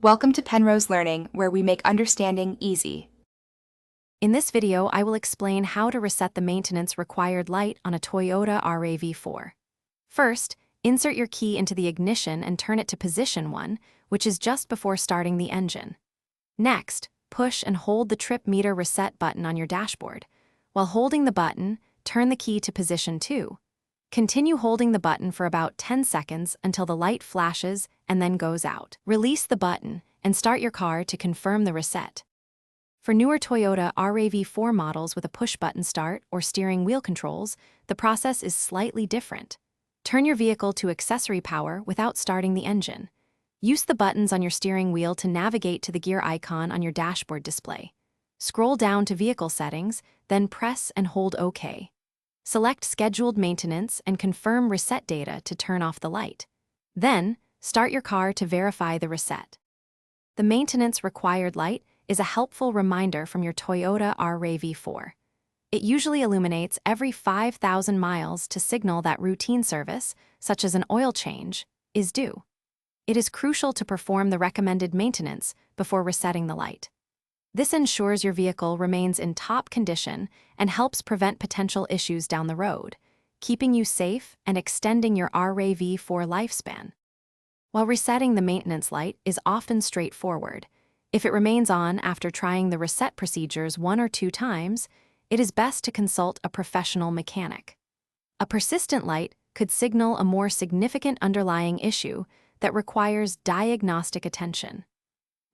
Welcome to Penrose Learning, where we make understanding easy. In this video, I will explain how to reset the maintenance required light on a Toyota RAV4. First, insert your key into the ignition and turn it to position 1, which is just before starting the engine. Next, push and hold the trip meter reset button on your dashboard. While holding the button, turn the key to position 2. Continue holding the button for about 10 seconds until the light flashes and then goes out. Release the button and start your car to confirm the reset. For newer Toyota RAV4 models with a push-button start or steering wheel controls, the process is slightly different. Turn your vehicle to accessory power without starting the engine. Use the buttons on your steering wheel to navigate to the gear icon on your dashboard display. Scroll down to Vehicle Settings, then press and hold OK. Select Scheduled Maintenance and confirm reset data to turn off the light. Then, start your car to verify the reset. The maintenance required light is a helpful reminder from your Toyota RAV4. It usually illuminates every 5,000 miles to signal that routine service, such as an oil change, is due. It is crucial to perform the recommended maintenance before resetting the light. This ensures your vehicle remains in top condition and helps prevent potential issues down the road, keeping you safe and extending your RAV4 lifespan. While resetting the maintenance light is often straightforward, if it remains on after trying the reset procedures 1 or 2 times, it is best to consult a professional mechanic. A persistent light could signal a more significant underlying issue that requires diagnostic attention.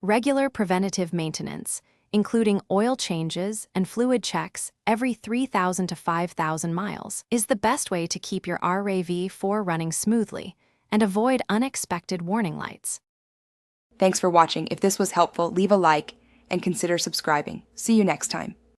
Regular preventative maintenance, including oil changes and fluid checks every 3,000 to 5,000 miles, is the best way to keep your RAV4 running smoothly and avoid unexpected warning lights. Thanks for watching. If this was helpful, leave a like and consider subscribing. See you next time.